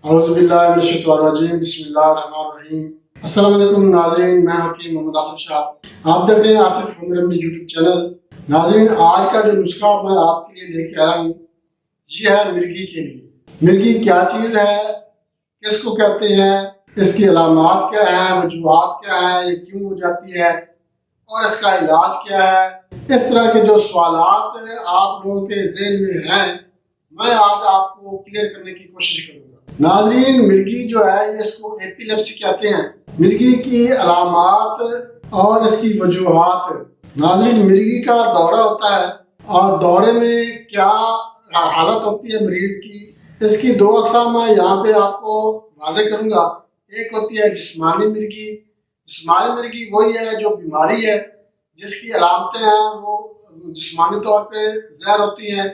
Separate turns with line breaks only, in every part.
औज़ुबिल्लाहिमिनश्शैतानिर्रजीम बिस्मिल्लाहिर्रहमानिर्रहीम। अस्सलाम वालेकुम नाज़रीन, मैं हकीम मोहम्मद आसिफ शाह। आप देख रहे हैं Asif home remedy YouTube channel. नाज़रीन, आज का जो नुस्खा मैं आपके लिए लेके आया हूँ ये है मिर्गी के लिए। मिर्गी क्या चीज़ है, किसको कहते हैं, इसकी अलामात क्या हैं, वजूहात क्या हैं, ये क्यों हो जाती है और इसका इलाज क्या है। इस तरह के जो सवालात आप लोगों के ज़हन में हैं, मैं आज आपको क्लियर करने की कोशिश करूँगा। नाज़रीन, मिर्गी जो है ये इसको एपिलेप्सी कहते हैं। मिर्गी की अलामात और इसकी वजूहात। नाज़रीन, मिर्गी का दौरा होता है और दौरे में क्या हालत होती है मरीज की, इसकी दो अक़साम मैं यहाँ पे आपको वाज़ेह करूँगा। एक होती है जिस्मानी मिर्गी। जिस्मानी मिर्गी वही है जो बीमारी है जिसकी अलामतें हैं वो जिस्मानी तौर पे ज़हर होती हैं।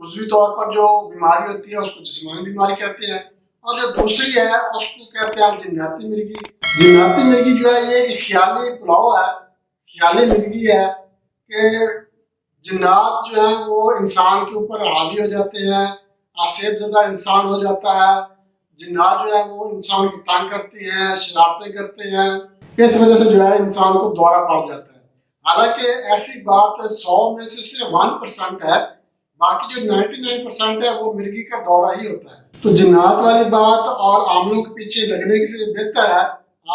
उज़वी तौर पर जो बीमारी होती है उसको जिस्मानी बीमारी कहते हैं, और जो दूसरी है उसको कहते हैं जिन्नाती मिर्गी। जिन्नाती मिर्गी जो है ये एक ख्याली पुलाव है, ख्याली मिर्गी है कि जिन्नात जो है वो इंसान के ऊपर हावी हो जाते हैं, आसेब ज़दा इंसान हो जाता है। जिन्नात जो है वो इंसान को तंग करते हैं, शरारतें करते हैं, इस वजह से जो है इंसान को दौरा पड़ जाता है। हालांकि ऐसी बात 100 में से सिर्फ 1% है, बाकी जो 99% है वो मिर्गी का दौरा ही होता है। तो जिन्नात वाली बात और आमलों के पीछे लगने से बेहतर है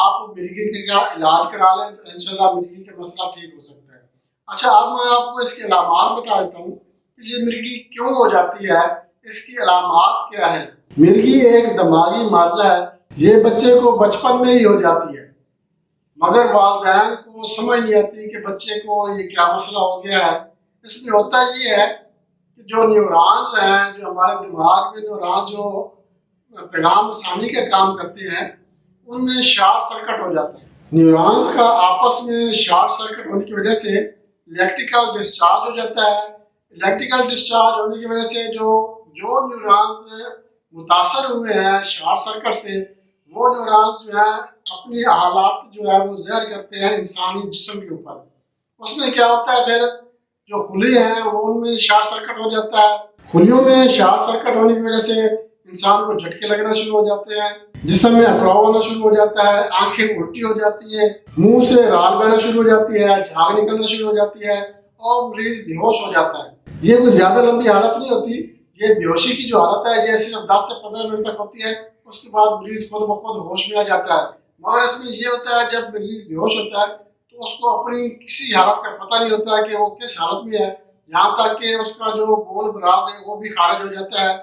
आप मिर्गी का इलाज करा लें, तो इंशाल्लाह मिर्गी का मसला ठीक हो सकता है। अच्छा, अब मैं आपको इसके अलामात बता देता हूँ कि ये मिर्गी क्यों हो जाती है, इसकी अलामात क्या है। मिर्गी एक दिमागी मर्ज है, ये बच्चे को बचपन में ही हो जाती है, मगर वालिदैन को समझ नहीं आती कि बच्चे को ये क्या मसला हो गया है। इसमें होता ये है कि जो न्यूरॉन्स हैं, जो हमारे दिमाग में न्यूरॉन्स जो पैगाम रसानी का काम करते हैं, उनमें शॉर्ट सर्किट हो जाता है। न्यूरॉन्स का आपस में शॉर्ट सर्किट होने की वजह से इलेक्ट्रिकल डिस्चार्ज हो जाता है। इलेक्ट्रिकल डिस्चार्ज होने की वजह से जो न्यूरॉन्स मुतासर हुए हैं शॉर्ट सर्किट से, वो न्यूरॉन्स जो है अपनी हालात जो है वो ज़हर करते हैं इंसानी जिस्म के ऊपर। उसमें क्या होता है, फिर जो खुली हैं वो उनमें शॉर्ट सर्किट हो जाता है। खुलियों में शॉर्ट सर्किट होने की वजह से इंसान को झटके लगना शुरू हो जाते हैं, जिस्म में अकड़ाव होना शुरू हो जाता है, आंखें उल्टी हो जाती है, मुंह से राल बहना शुरू हो जाती है, झाग निकलना शुरू हो जाती है और मरीज बेहोश हो जाता है। ये कोई ज्यादा लंबी हालत नहीं होती, ये बेहोशी की जो हालत है ये सिर्फ 10 से 15 मिनट तक होती है। उसके बाद मरीज खुद ब खुद होश में आ जाता है। मगर इसमें ये होता है जब मरीज बेहोश होता है तो उसको अपनी किसी हालत का पता नहीं होता है कि वो किस हालत में है, यहाँ तक कि उसका जो बोल बराज है वो भी खारिज हो जाता है,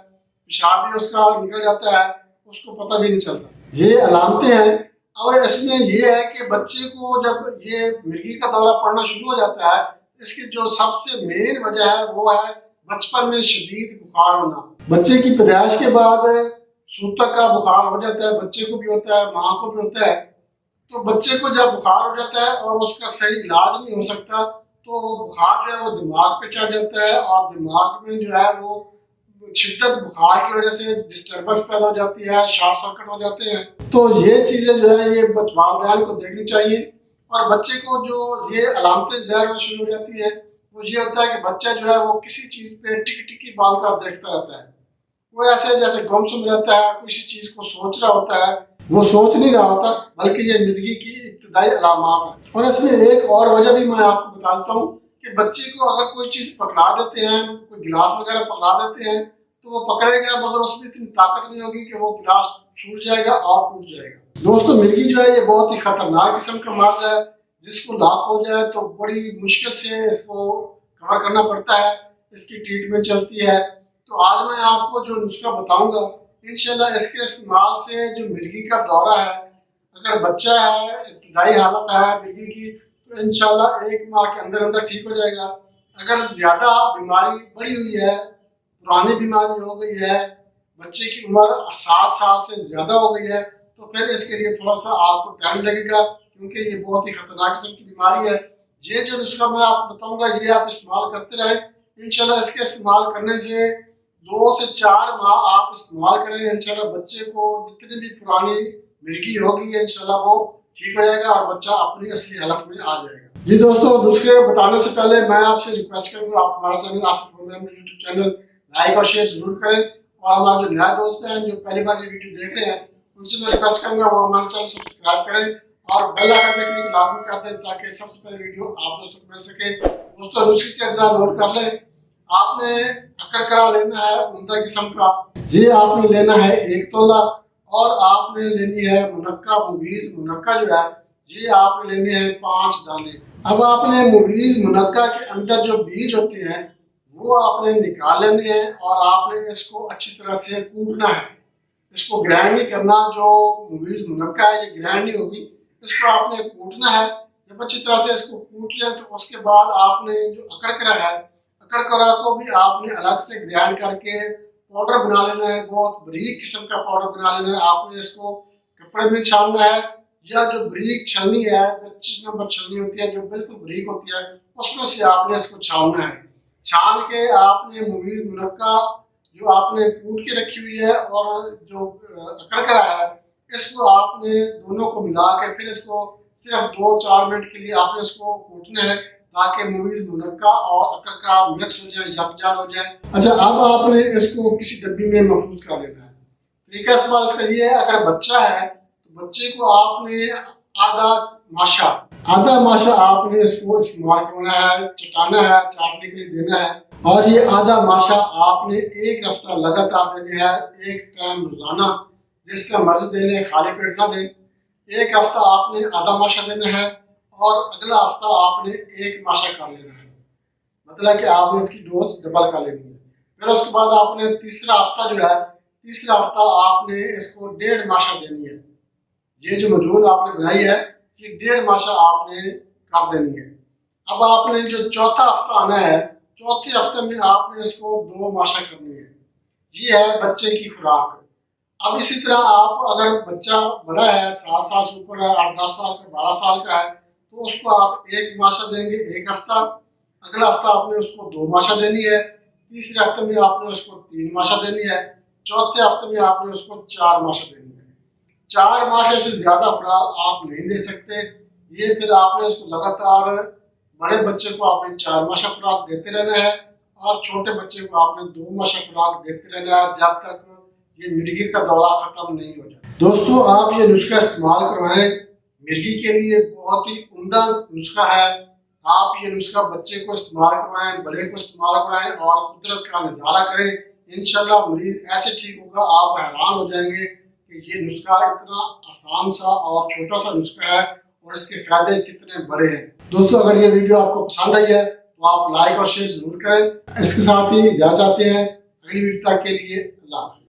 पेशाब भी उसका निकल जाता है, उसको पता भी नहीं चलता। ये अलामतें हैं। और इसमें ये है कि बच्चे को जब ये मिर्गी का दौरा पड़ना शुरू हो जाता है, इसकी जो सबसे मेन वजह है वो है बचपन में शदीद बुखार होना। बच्चे की पैदाइश के बाद सूतक का बुखार हो जाता है, बच्चे को भी होता है, माँ को भी होता है। तो बच्चे को जब बुखार हो जाता है और उसका सही इलाज नहीं हो सकता, तो वो बुखार जो है वो दिमाग पे चढ़ जाता है और दिमाग में जो है वो शिद्दत बुखार की वजह से डिस्टर्बेंस पैदा हो जाती है, शॉर्ट सर्किट हो जाते हैं। तो ये चीज़ें जो है ये वालिदैन को देखनी चाहिए। और बच्चे को जो ये अलामतें ज़हर में शुरू हो जाती है वो ये होता है कि बच्चा जो है वो किसी चीज़ पे टिकी टिकी बाल कर देखता रहता है। वो ऐसे जैसे गुमसुम रहता है, किसी चीज़ को सोच रहा होता है, वो सोच नहीं रहा होता, बल्कि ये मिर्गी की इब्तिदाई अलामात है। और इसमें एक और वजह भी मैं आपको बता देता हूँ कि बच्चे को अगर कोई चीज़ पकड़ा देते हैं, कोई गिलास वगैरह पकड़ा देते हैं, तो वो पकड़ेगा मगर उसमें इतनी ताकत नहीं होगी कि वो गिलास छूट जाएगा और टूट जाएगा। दोस्तों, मिर्गी जो है ये बहुत ही खतरनाक किस्म का मर्ज है, जिसको लाक हो जाए तो बड़ी मुश्किल से इसको कवर करना पड़ता है, इसकी ट्रीटमेंट चलती है। तो आज मैं आपको जो नुस्खा बताऊंगा इंशाल्लाह इसके इस्तेमाल से जो मिर्गी का दौरा है, अगर बच्चा है, इब्तिदाई हालत है मिर्गी की, तो इंशाल्लाह 1 माह के अंदर अंदर ठीक हो जाएगा। अगर ज़्यादा बीमारी बढ़ी हुई है, पुरानी बीमारी हो गई है, बच्चे की उम्र 7 साल से ज़्यादा हो गई है, तो फिर इसके लिए थोड़ा सा आपको टाइम लगेगा, क्योंकि ये बहुत ही खतरनाक किस्म की बीमारी है। ये जो नुस्खा मैं आपको बताऊंगा ये आप इस्तेमाल करते रहें। इंशाल्लाह इसके इस्तेमाल करने से 2 से 4 माह आप इस्तेमाल करें, इंशाल्लाह बच्चे को जितनी भी पुरानी मिर्गी होगी इंशाल्लाह वो ठीक हो जाएगा और बच्चा अपनी असली हालत में आ जाएगा। जी दोस्तों, नुस्खे बताने से पहले मैं आपसे रिक्वेस्ट करूँगा, आप हमारा channel Asif home remedy YouTube channel like और शेयर जरूर करें اور ہمارے جو نئے دوست ہیں جو پہلی بار یہ ویڈیو دیکھ رہے ہیں ان سے میں ریکویسٹ کروں گا وہ ہمارے چینل سبسکرائب کریں اور بیل آئکن پہ کلک لازمی کر دیں تاکہ سب سے پہلے ویڈیو آپ دوستوں کو مل سکے۔ دوستوں نسخے کے اجزاء نوٹ کر لیں۔ آپ نے اکرکرا لینا ہے عمدہ قسم کا، یہ آپ نے لینا ہے 1 تولہ، اور آپ نے لینی ہے منقع مویز منقع جو ہے یہ آپ نے لینے ہیں 5 دانے۔ اب آپ نے مویز منقع کے اندر جو بیج ہوتے ہیں وہ آپ نے نکال لینے ہیں اور آپ نے اس کو اچھی طرح سے کوٹنا ہے۔ اس کو گرائنڈ نہیں کرنا، جو مویز منقع ہے یہ گرائنڈ نہیں ہوگی، اس کو آپ نے کوٹنا ہے۔ جب اچھی طرح سے اس کو کوٹ لیں تو اس کے بعد آپ نے جو اکرکرا ہے اکرکرا کو بھی آپ نے الگ سے گرائنڈ کر کے پاؤڈر بنا لینا ہے، بہت باریک قسم کا پاؤڈر بنا لینا ہے۔ آپ نے اس کو کپڑے میں چھاننا ہے یا جو باریک چھلنی ہے 25 نمبر چھلنی ہوتی ہے جو بالکل باریک ہوتی ہے اس میں سے آپ نے اس کو چھاننا ہے۔ چھان کے آپ نے مویز منقع جو آپ نے کوٹ کے رکھی ہوئی ہے اور جو اکرکرا ہے اس کو آپ نے دونوں کو ملا کے پھر اس کو صرف 2-4 منٹ کے لیے آپ نے اس کو کوٹنا ہے تاکہ مویز منقع اور اکرکرا مکس ہو جائے، یکجان ہو جائے۔ اچھا اب آپ نے اس کو کسی ڈبی میں محفوظ کر لینا ہے۔ طریقہ استعمال اس کا یہ ہے، اگر بچہ ہے تو بچے کو آپ نے آدھا ماشا آپ نے اس کو استعمال کرنا ہے، چٹانا ہے، چاٹنے کے لیے دینا ہے، اور یہ آدھا ماشا آپ نے 1 ہفتہ لگاتار دینا ہے، ایک ٹائم روزانہ، جس کا مرضی دے لیں، خالی پیٹ نہ دیں۔ 1 ہفتہ آپ نے آدھا ماشا دینا ہے اور اگلا ہفتہ آپ نے 1 ماشا کر لینا ہے، مطلب کہ آپ نے اس کی ڈوز ڈبل کر لینی ہے۔ پھر اس کے بعد آپ نے تیسرا ہفتہ آپ نے اس کو 1.5 ماشا دینی ہے۔ یہ جو مجون آپ نے بنائی ہے یہ 1.5 ماشا آپ نے کر دینی ہے۔ اب آپ نے جو چوتھا ہفتہ آنا ہے، چوتھے ہفتے میں آپ نے اس کو 2 ماشا کرنی ہے۔ یہ ہے بچے کی خوراک۔ اب اسی طرح آپ اگر بچہ بڑا ہے، 7 سال سے اوپر ہے، 8-10 سال کا، 12 سال کا ہے تو اس کو آپ 1 ماشا دیں گے 1 ہفتہ، اگلا ہفتہ آپ نے اس کو 2 ماشا دینی ہے، تیسرے ہفتے میں آپ نے اس کو 3 ماشا دینی ہے، چوتھے ہفتے میں آپ نے اس کو 4 ماشا دینی ہے۔ 4 ماشا سے زیادہ خوراک آپ نہیں دے سکتے۔ یہ پھر آپ نے اس کو لگاتار بڑے بچے کو آپ نے 4 ماشا خوراک دیتے رہنا ہے اور چھوٹے بچے کو آپ نے 2 ماشا خوراک دیتے رہنا ہے جب تک یہ مرگی کا دورہ ختم نہیں ہو جائے۔ دوستو آپ یہ نسخہ استعمال کروائیں، مرگی کے لیے بہت ہی عمدہ نسخہ ہے۔ آپ یہ نسخہ بچے کو استعمال کروائیں، بڑے کو استعمال کروائیں اور قدرت کا نظارہ کریں، انشاءاللہ مریض ایسے ٹھیک ہوگا آپ حیران ہو جائیں گے کہ یہ نسخہ اتنا آسان سا اور چھوٹا سا نسخہ ہے اور اس کے فائدے کتنے بڑے ہیں۔ دوستو اگر یہ ویڈیو آپ کو پسند آئی ہے تو آپ لائک اور شیئر ضرور کریں۔ اس کے ساتھ ہی اجازت چاہتے ہیں، اگلی ویڈیو تک کے لیے اللہ حافظ۔